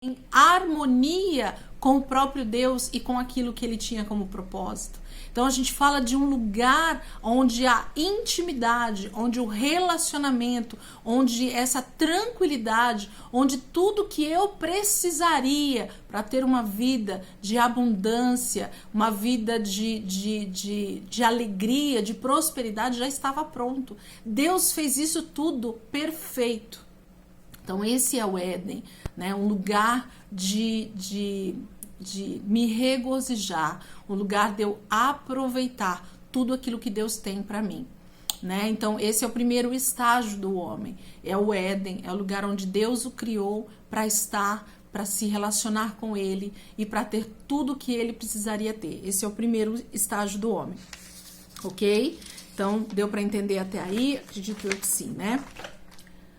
em harmonia com o próprio Deus e com aquilo que ele tinha como propósito. Então a gente fala de um lugar onde a intimidade, onde o relacionamento, onde essa tranquilidade, onde tudo que eu precisaria para ter uma vida de abundância, uma vida de alegria, de prosperidade, já estava pronto. Deus fez isso tudo perfeito. Então esse é o Éden, né? Um lugar de me regozijar, um lugar de eu aproveitar tudo aquilo que Deus tem para mim, né? Então esse é o primeiro estágio do homem, é o Éden, é o lugar onde Deus o criou para estar, para se relacionar com ele e para ter tudo que ele precisaria ter. Esse é o primeiro estágio do homem, ok? Então deu para entender até aí? Acredito eu que sim, né?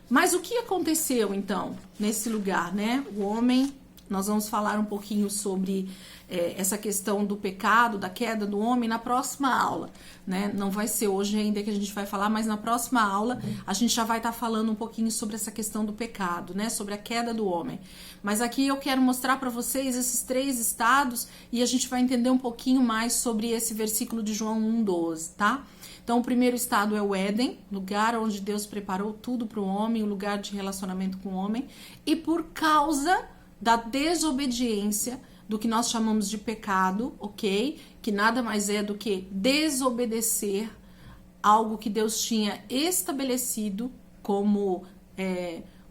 Mas o que aconteceu, então, nesse lugar, né? O homem, nós vamos falar um pouquinho sobre essa questão do pecado, da queda do homem na próxima aula, né? Não vai ser hoje ainda que a gente vai falar, mas na próxima aula a gente já vai estar falando um pouquinho sobre essa questão do pecado, né? Sobre a queda do homem. Mas aqui eu quero mostrar para vocês esses 3 estados e a gente vai entender um pouquinho mais sobre esse versículo de João 1:12, tá? Então, o primeiro estado é o Éden, lugar onde Deus preparou tudo para o homem, o lugar de relacionamento com o homem. E por causa da desobediência, do que nós chamamos de pecado, ok? Que nada mais é do que desobedecer algo que Deus tinha estabelecido como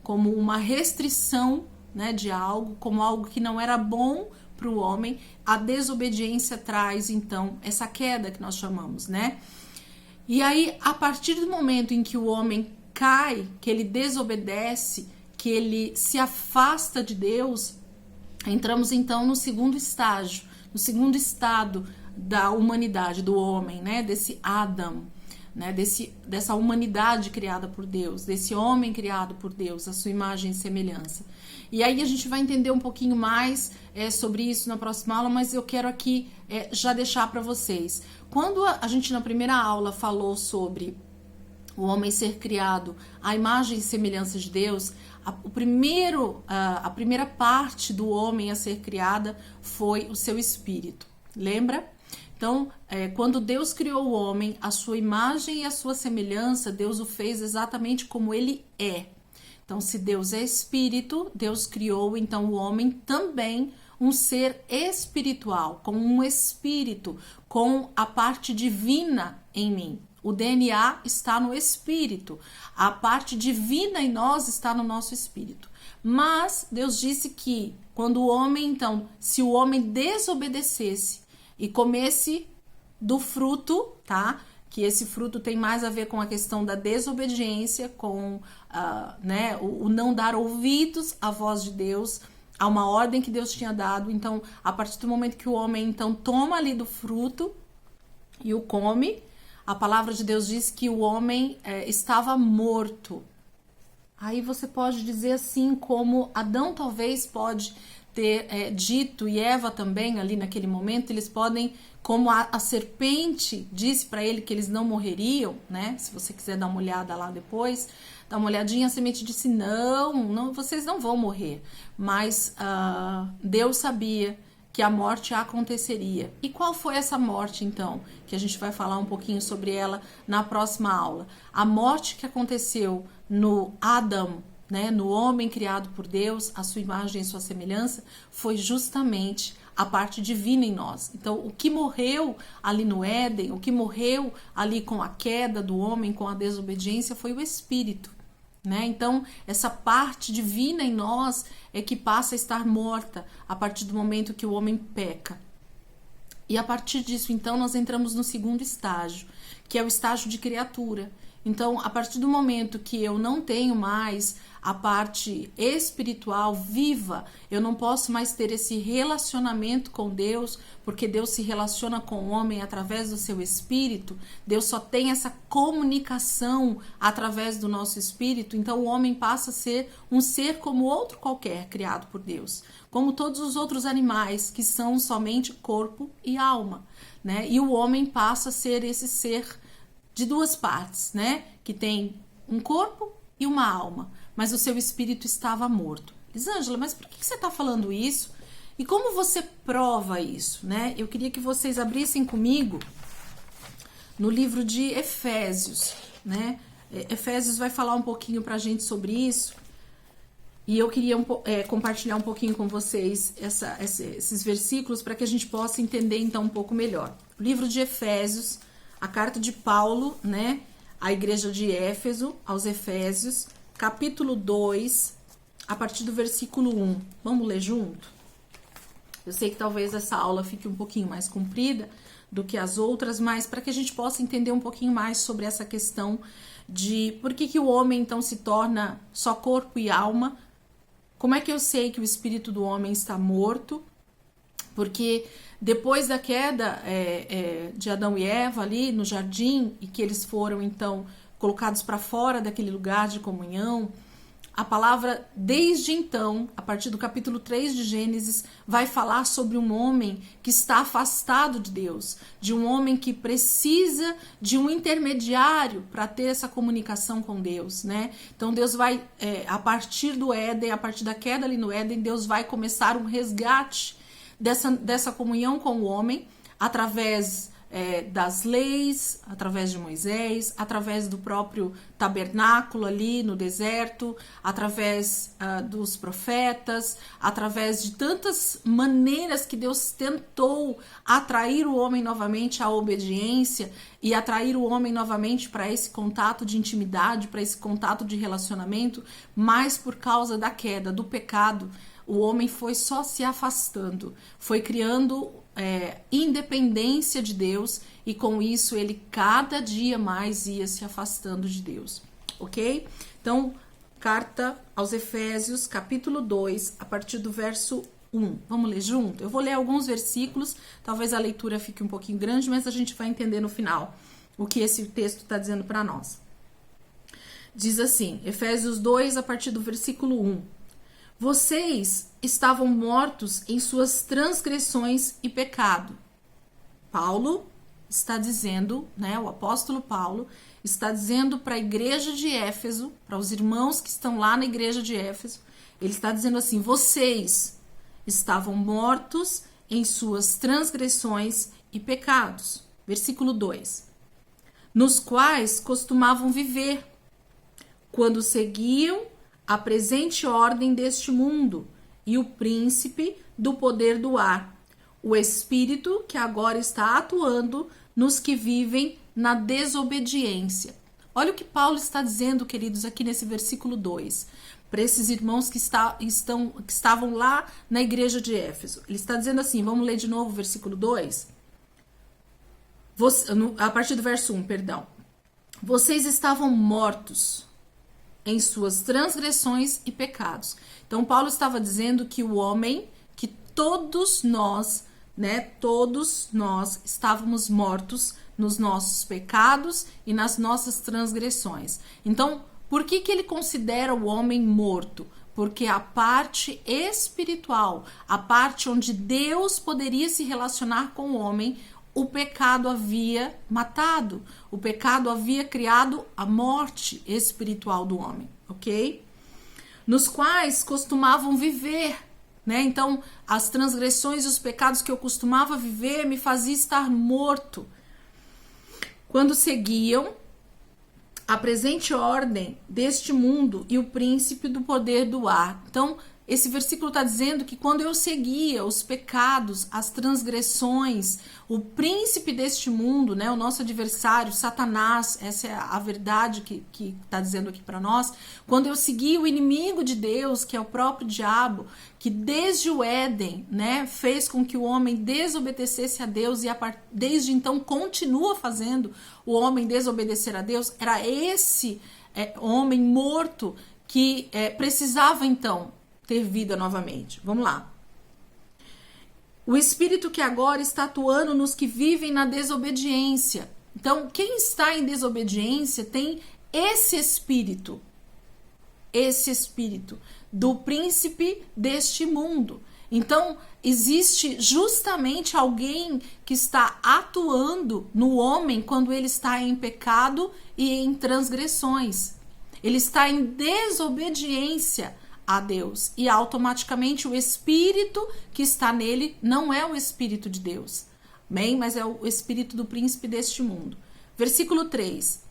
uma restrição, né, de algo, como algo que não era bom para o homem. A desobediência traz, então, essa queda que nós chamamos, né? E aí, a partir do momento em que o homem cai, que ele desobedece, que ele se afasta de Deus, entramos então no segundo estágio, no segundo estado da humanidade, do homem, né? Desse Adão, né? Dessa humanidade criada por Deus, desse homem criado por Deus, a sua imagem e semelhança. E aí a gente vai entender um pouquinho mais sobre isso na próxima aula, mas eu quero aqui já deixar para vocês. Quando a gente na primeira aula falou sobre o homem ser criado à imagem e semelhança de Deus, a primeira parte do homem a ser criada foi o seu espírito. Lembra? Então, quando Deus criou o homem, a sua imagem e a sua semelhança, Deus o fez exatamente como ele é. Então, se Deus é espírito, Deus criou, então, o homem também um ser espiritual, com um espírito, com a parte divina em mim. O DNA está no espírito, a parte divina em nós está no nosso espírito. Mas Deus disse que quando o homem, então, se o homem desobedecesse e comesse do fruto, tá? Que esse fruto tem mais a ver com a questão da desobediência, com o não dar ouvidos à voz de Deus, a uma ordem que Deus tinha dado. Então, a partir do momento que o homem, então, toma ali do fruto e o come, a palavra de Deus diz que o homem estava morto. Aí você pode dizer assim, como Adão talvez pode ter dito, e Eva também ali naquele momento, eles podem, como a serpente disse para ele que eles não morreriam, né? Se você quiser dar uma olhada lá depois, dá uma olhadinha, a semente disse, não, vocês não vão morrer. Mas Deus sabia que a morte aconteceria. E qual foi essa morte, então? Que a gente vai falar um pouquinho sobre ela na próxima aula. A morte que aconteceu no Adão, né, no homem criado por Deus, a sua imagem e sua semelhança, foi justamente a parte divina em nós. Então, o que morreu ali no Éden, o que morreu ali com a queda do homem, com a desobediência, foi o espírito, né? Então, essa parte divina em nós é que passa a estar morta a partir do momento que o homem peca. E a partir disso, então, nós entramos no segundo estágio, que é o estágio de criatura. Então, a partir do momento que eu não tenho mais a parte espiritual viva, eu não posso mais ter esse relacionamento com Deus, porque Deus se relaciona com o homem através do seu espírito. Deus só tem essa comunicação através do nosso espírito. Então, o homem passa a ser um ser como outro qualquer, criado por Deus, como todos os outros animais, que são somente corpo e alma, né? E o homem passa a ser esse ser de 2 partes, né? Que tem um corpo e uma alma, mas o seu espírito estava morto. Elisângela, mas por que você está falando isso? E como você prova isso, né? Eu queria que vocês abrissem comigo no livro de Efésios, né? Efésios vai falar um pouquinho pra gente sobre isso. E eu queria compartilhar um pouquinho com vocês esses versículos para que a gente possa entender então um pouco melhor. O livro de Efésios, a carta de Paulo, né, à igreja de Éfeso, aos Efésios, capítulo 2, a partir do versículo 1. Vamos ler junto? Eu sei que talvez essa aula fique um pouquinho mais comprida do que as outras, mas para que a gente possa entender um pouquinho mais sobre essa questão de por que o homem então se torna só corpo e alma. Como é que eu sei que o espírito do homem está morto? Porque depois da queda de Adão e Eva ali no jardim, e que eles foram então colocados para fora daquele lugar de comunhão, a palavra desde então, a partir do capítulo 3 de Gênesis, vai falar sobre um homem que está afastado de Deus, de um homem que precisa de um intermediário para ter essa comunicação com Deus, né? Então Deus vai, a partir do Éden, a partir da queda ali no Éden, Deus vai começar um resgate dessa comunhão com o homem, através das leis, através de Moisés, através do próprio tabernáculo ali no deserto, através dos profetas, através de tantas maneiras que Deus tentou atrair o homem novamente à obediência e atrair o homem novamente para esse contato de intimidade, para esse contato de relacionamento, mas por causa da queda, do pecado, o homem foi só se afastando, foi criando independência de Deus, e com isso ele cada dia mais ia se afastando de Deus, ok? Então, carta aos Efésios, capítulo 2, a partir do verso 1. Vamos ler junto? Eu vou ler alguns versículos, talvez a leitura fique um pouquinho grande, mas a gente vai entender no final o que esse texto está dizendo para nós. Diz assim, Efésios 2, a partir do versículo 1. Vocês estavam mortos em suas transgressões e pecado. Paulo está dizendo, né, o apóstolo Paulo está dizendo para a igreja de Éfeso, para os irmãos que estão lá na igreja de Éfeso, ele está dizendo assim, vocês estavam mortos em suas transgressões e pecados. Versículo 2. Nos quais costumavam viver, quando seguiam a presente ordem deste mundo e o príncipe do poder do ar, o espírito que agora está atuando nos que vivem na desobediência. Olha o que Paulo está dizendo, queridos, aqui nesse versículo 2, para esses irmãos que estavam lá na igreja de Éfeso. Ele está dizendo assim, vamos ler de novo o versículo 2? A partir do verso 1, perdão. Vocês estavam mortos em suas transgressões e pecados. Então, Paulo estava dizendo que o homem, que todos nós, né, todos nós estávamos mortos nos nossos pecados e nas nossas transgressões. Então, por que ele considera o homem morto? Porque a parte espiritual, a parte onde Deus poderia se relacionar com o homem, o pecado havia matado, o pecado havia criado a morte espiritual do homem, ok? Nos quais costumavam viver, né? Então, as transgressões e os pecados que eu costumava viver me faziam estar morto. Quando seguiam a presente ordem deste mundo e o príncipe do poder do ar. Então, esse versículo está dizendo que quando eu seguia os pecados, as transgressões, o príncipe deste mundo, né, o nosso adversário, Satanás, essa é a verdade que está dizendo aqui para nós, quando eu seguia o inimigo de Deus, que é o próprio diabo, que desde o Éden, né, fez com que o homem desobedecesse a Deus e desde então continua fazendo o homem desobedecer a Deus, era esse homem morto que precisava então ter vida novamente. Vamos lá. O espírito que agora está atuando nos que vivem na desobediência. Então, quem está em desobediência tem esse espírito do príncipe deste mundo. Então, existe justamente alguém que está atuando no homem quando ele está em pecado e em transgressões. Ele está em desobediência a Deus. E automaticamente o espírito que está nele não é o espírito de Deus. Bem, mas é o espírito do príncipe deste mundo. Versículo 3.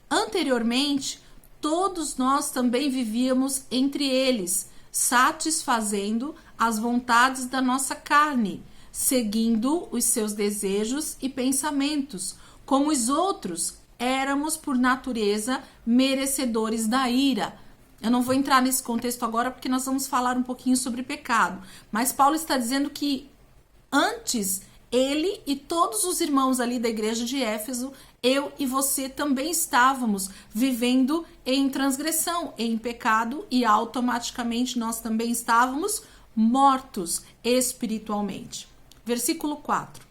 Anteriormente, todos nós também vivíamos entre eles, satisfazendo as vontades da nossa carne, seguindo os seus desejos e pensamentos. Como os outros, éramos por natureza merecedores da ira. Eu não vou entrar nesse contexto agora porque nós vamos falar um pouquinho sobre pecado. Mas Paulo está dizendo que antes ele e todos os irmãos ali da igreja de Éfeso, eu e você também estávamos vivendo em transgressão, em pecado, e automaticamente nós também estávamos mortos espiritualmente. Versículo 4.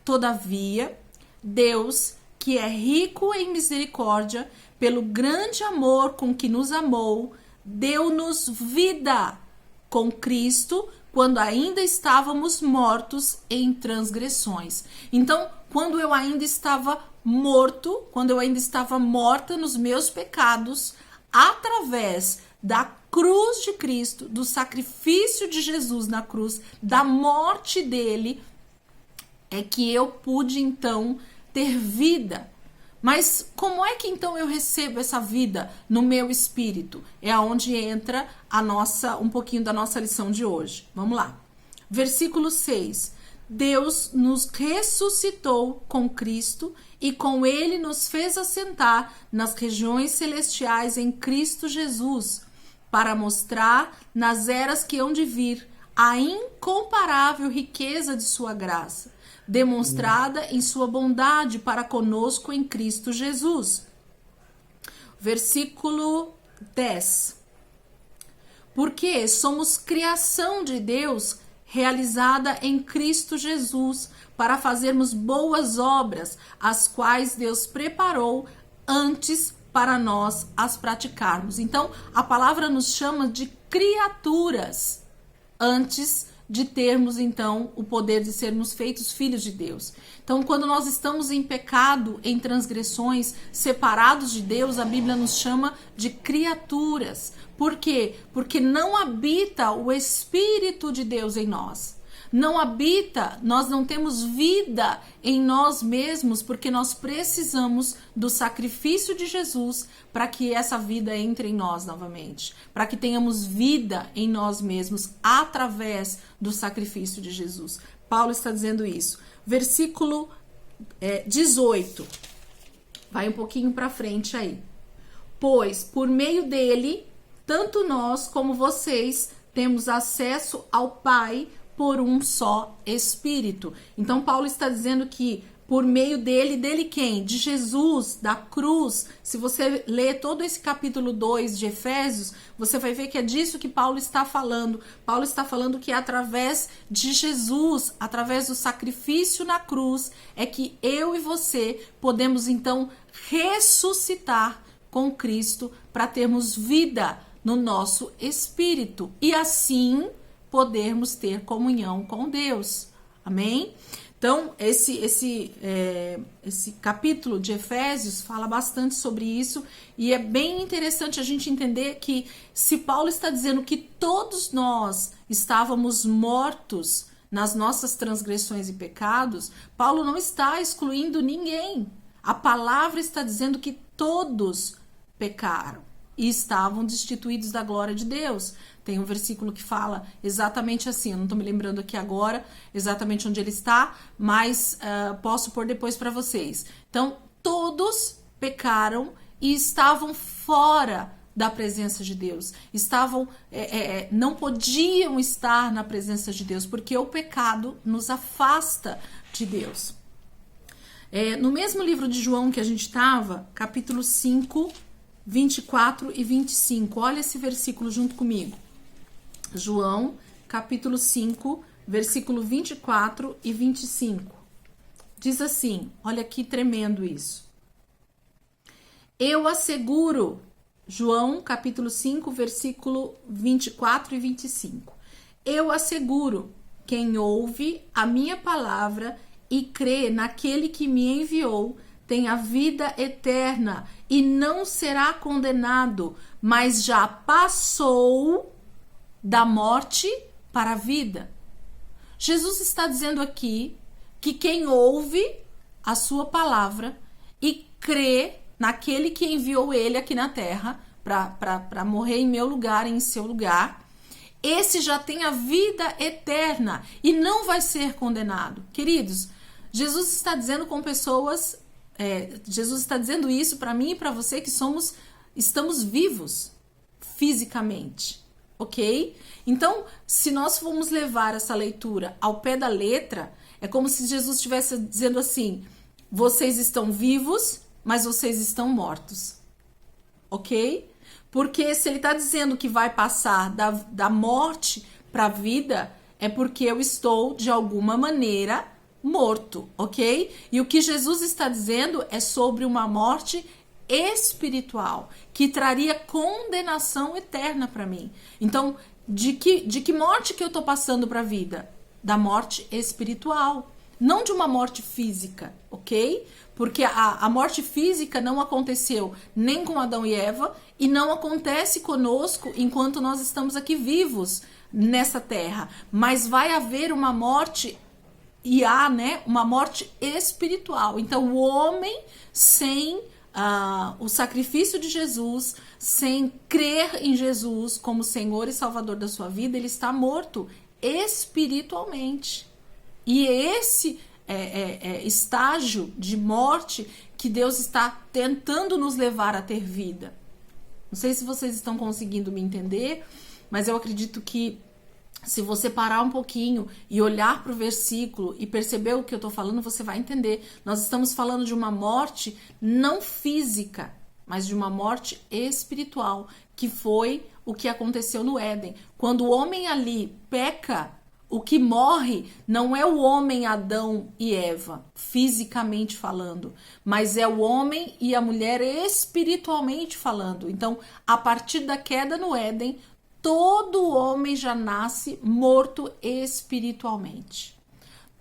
Todavia, Deus, que é rico em misericórdia, pelo grande amor com que nos amou, deu-nos vida com Cristo, quando ainda estávamos mortos em transgressões. Então, quando eu ainda estava morto, quando eu ainda estava morta nos meus pecados, através da cruz de Cristo, do sacrifício de Jesus na cruz, da morte dele, é que eu pude então ter vida. Mas como é que então eu recebo essa vida no meu espírito? É onde entra um pouquinho da nossa lição de hoje. Vamos lá. Versículo 6. Deus nos ressuscitou com Cristo e com ele nos fez assentar nas regiões celestiais em Cristo Jesus, para mostrar nas eras que hão de vir a incomparável riqueza de sua graça, demonstrada em sua bondade para conosco em Cristo Jesus. Versículo 10. Porque somos criação de Deus, realizada em Cristo Jesus, para fazermos boas obras, as quais Deus preparou antes para nós as praticarmos. Então, a palavra nos chama de criaturas, antes de termos, então, o poder de sermos feitos filhos de Deus. Então, quando nós estamos em pecado, em transgressões, separados de Deus, a Bíblia nos chama de criaturas. Por quê? Porque não habita o Espírito de Deus em nós. Não habita, nós não temos vida em nós mesmos, porque nós precisamos do sacrifício de Jesus para que essa vida entre em nós novamente, para que tenhamos vida em nós mesmos através do sacrifício de Jesus. Paulo está dizendo isso. Versículo 18. Vai um pouquinho para frente aí. Pois por meio dele, tanto nós como vocês temos acesso ao Pai por um só Espírito. Então Paulo está dizendo que por meio dele quem? De Jesus, da cruz. Se você ler todo esse capítulo 2 de Efésios, você vai ver que é disso que Paulo está falando. Paulo está falando que através de Jesus, através do sacrifício na cruz, é que eu e você podemos então ressuscitar com Cristo para termos vida no nosso espírito e assim podermos ter comunhão com Deus. Amém? Então, esse capítulo de Efésios fala bastante sobre isso e é bem interessante a gente entender que se Paulo está dizendo que todos nós estávamos mortos nas nossas transgressões e pecados, Paulo não está excluindo ninguém. A palavra está dizendo que todos pecaram e estavam destituídos da glória de Deus. Tem um versículo que fala exatamente assim, eu não estou me lembrando aqui agora exatamente onde ele está, mas posso pôr depois para vocês. Então, todos pecaram e estavam fora da presença de Deus. Não podiam estar na presença de Deus, porque o pecado nos afasta de Deus. No mesmo livro de João que a gente estava, capítulo 5, 24 e 25. Olha esse versículo junto comigo. João, capítulo 5, versículo 24 e 25. Diz assim, olha que tremendo isso. Eu asseguro, João, capítulo 5, versículo 24 e 25. Eu asseguro, quem ouve a minha palavra e crê naquele que me enviou, tem a vida eterna e não será condenado, mas já passou da morte para a vida. Jesus está dizendo aqui que quem ouve a sua palavra e crê naquele que enviou ele aqui na terra para morrer em meu lugar, em seu lugar, esse já tem a vida eterna e não vai ser condenado. Queridos, Jesus está dizendo com pessoas, Jesus está dizendo isso para mim e para você que estamos vivos fisicamente, ok? Então, se nós formos levar essa leitura ao pé da letra, é como se Jesus estivesse dizendo assim: vocês estão vivos, mas vocês estão mortos, ok? Porque se ele está dizendo que vai passar da morte para a vida, é porque eu estou, de alguma maneira, morto, ok? E o que Jesus está dizendo é sobre uma morte espiritual, que traria condenação eterna para mim. Então, de que morte que eu estou passando para a vida? Da morte espiritual, não de uma morte física, ok? Porque a morte física não aconteceu nem com Adão e Eva e não acontece conosco enquanto nós estamos aqui vivos nessa terra. Mas vai haver uma morte, e há, né, uma morte espiritual. Então, o homem sem o sacrifício de Jesus, sem crer em Jesus como Senhor e Salvador da sua vida, ele está morto espiritualmente. E esse estágio de morte que Deus está tentando nos levar a ter vida. Não sei se vocês estão conseguindo me entender, mas eu acredito que se você parar um pouquinho e olhar para o versículo e perceber o que eu estou falando, você vai entender. Nós estamos falando de uma morte não física, mas de uma morte espiritual, que foi o que aconteceu no Éden. Quando o homem ali peca, o que morre não é o homem Adão e Eva, fisicamente falando, mas é o homem e a mulher espiritualmente falando. Então, a partir da queda no Éden, todo homem já nasce morto espiritualmente.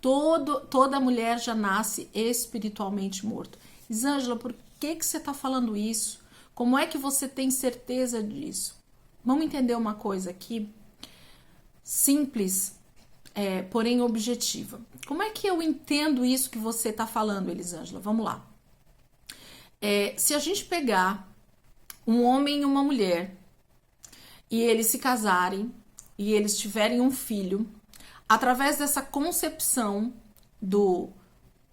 Toda mulher já nasce espiritualmente morto. Isângela, por que você está falando isso? Como é que você tem certeza disso? Vamos entender uma coisa aqui, simples, porém objetiva. Como é que eu entendo isso que você está falando, Elisângela? Vamos lá. Se a gente pegar um homem e uma mulher e eles se casarem e eles tiverem um filho, através dessa concepção do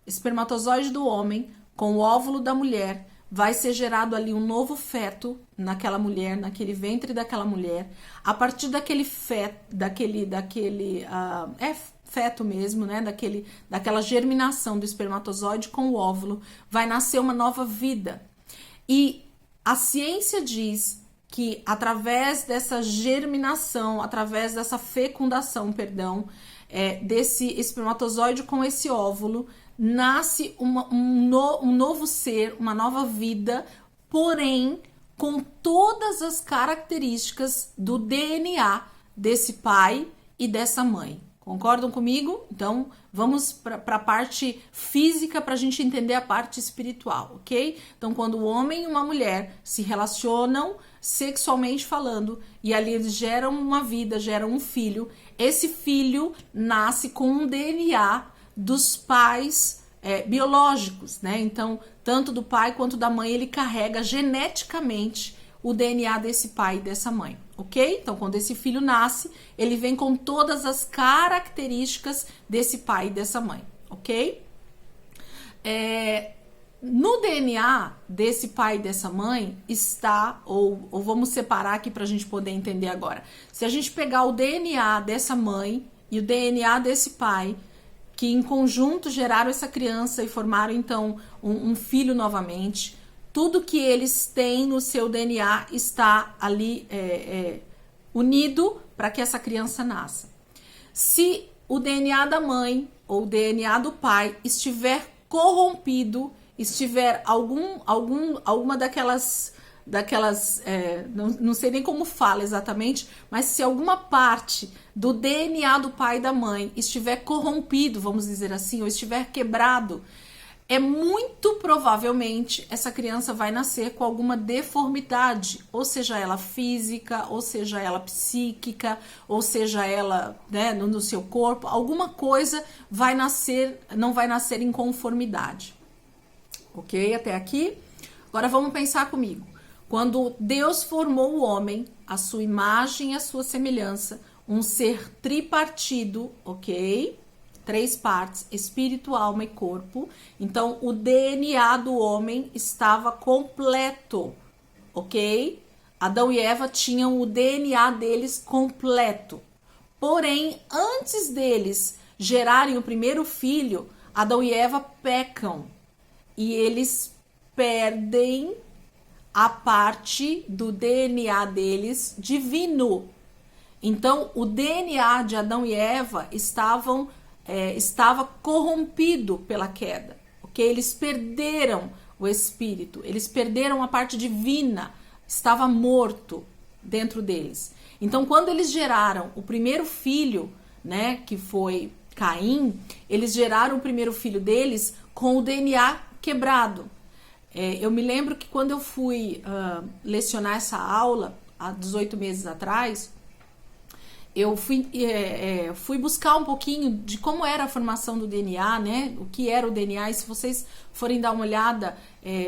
espermatozoide do homem com o óvulo da mulher, vai ser gerado ali um novo feto naquela mulher, naquele ventre daquela mulher. A partir daquele feto, feto mesmo, né? Daquela germinação do espermatozoide com o óvulo, vai nascer uma nova vida. E a ciência diz que através dessa germinação, através dessa fecundação, desse espermatozoide com esse óvulo, nasce um novo ser, uma nova vida, porém com todas as características do DNA desse pai e dessa mãe. Concordam comigo? Então, vamos para a parte física para a gente entender a parte espiritual, ok? Então, quando o homem e uma mulher se relacionam sexualmente falando e ali eles geram uma vida, geram um filho, esse filho nasce com um DNA dos pais biológicos, né? Então, tanto do pai quanto da mãe, ele carrega geneticamente o DNA desse pai e dessa mãe, ok? Então, quando esse filho nasce, ele vem com todas as características desse pai e dessa mãe, ok? No DNA desse pai e dessa mãe está, ou vamos separar aqui para a gente poder entender agora. Se a gente pegar o DNA dessa mãe e o DNA desse pai, que em conjunto geraram essa criança e formaram então um filho novamente, tudo que eles têm no seu DNA está ali unido para que essa criança nasça. Se o DNA da mãe ou o DNA do pai estiver corrompido, estiver alguma daquelas não sei nem como fala exatamente, mas se alguma parte do DNA do pai e da mãe estiver corrompido, vamos dizer assim, ou estiver quebrado, muito provavelmente essa criança vai nascer com alguma deformidade, ou seja ela física, ou seja ela psíquica, ou seja ela, né, no seu corpo, alguma coisa vai nascer, não vai nascer em conformidade. Ok? Até aqui? Agora vamos pensar comigo. Quando Deus formou o homem, a sua imagem e a sua semelhança, um ser tripartido, ok? 3 partes, espírito, alma e corpo. Então, o DNA do homem estava completo, ok? Adão e Eva tinham o DNA deles completo. Porém, antes deles gerarem o primeiro filho, Adão e Eva pecam. E eles perdem a parte do DNA deles divino. Então, o DNA de Adão e Eva estava corrompido pela queda, ok? Eles perderam o espírito, eles perderam a parte divina, estava morto dentro deles. Então, quando eles geraram o primeiro filho, né, que foi Caim, eles geraram o primeiro filho deles com o DNA quebrado. Eu me lembro que quando eu fui lecionar essa aula, há 18 meses atrás, eu fui buscar um pouquinho de como era a formação do DNA, né? O que era o DNA, e se vocês forem dar uma olhada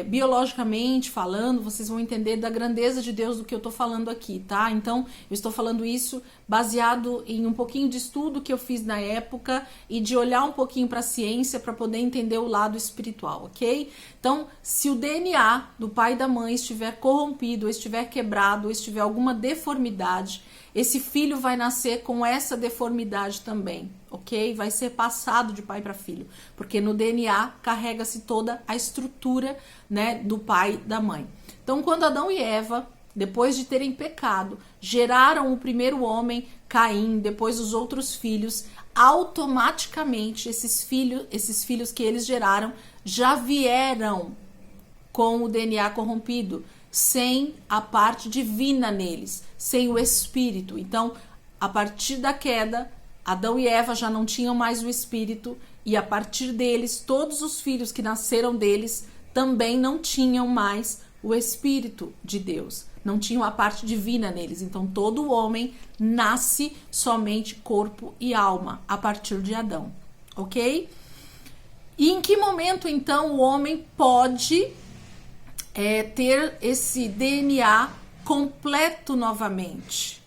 biologicamente falando, vocês vão entender da grandeza de Deus do que eu tô falando aqui, tá? Então, eu estou falando isso baseado em um pouquinho de estudo que eu fiz na época e de olhar um pouquinho para a ciência para poder entender o lado espiritual, ok? Então, se o DNA do pai e da mãe estiver corrompido, ou estiver quebrado, ou estiver alguma deformidade, esse filho vai nascer com essa deformidade também, ok? Vai ser passado de pai para filho, porque no DNA carrega-se toda a estrutura, né, do pai e da mãe. Então, quando Adão e Eva, depois de terem pecado, geraram o primeiro homem, Caim, depois os outros filhos, automaticamente esses filhos que eles geraram já vieram com o DNA corrompido, sem a parte divina neles, sem o espírito. Então, a partir da queda, Adão e Eva já não tinham mais o espírito, e a partir deles, todos os filhos que nasceram deles também não tinham mais o espírito de Deus, não tinham a parte divina neles. Então, todo homem nasce somente corpo e alma a partir de Adão, ok? E em que momento, então, o homem pode ter esse DNA completo novamente?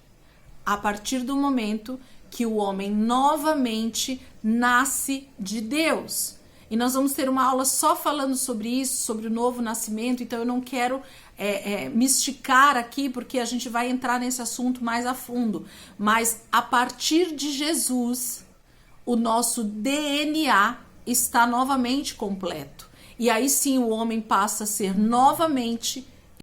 A partir do momento que o homem novamente nasce de Deus. E nós vamos ter uma aula só falando sobre isso, sobre o novo nascimento, então eu não quero me esticar aqui, porque a gente vai entrar nesse assunto mais a fundo. Mas a partir de Jesus, o nosso DNA está novamente completo. E aí sim o homem passa a ser novamente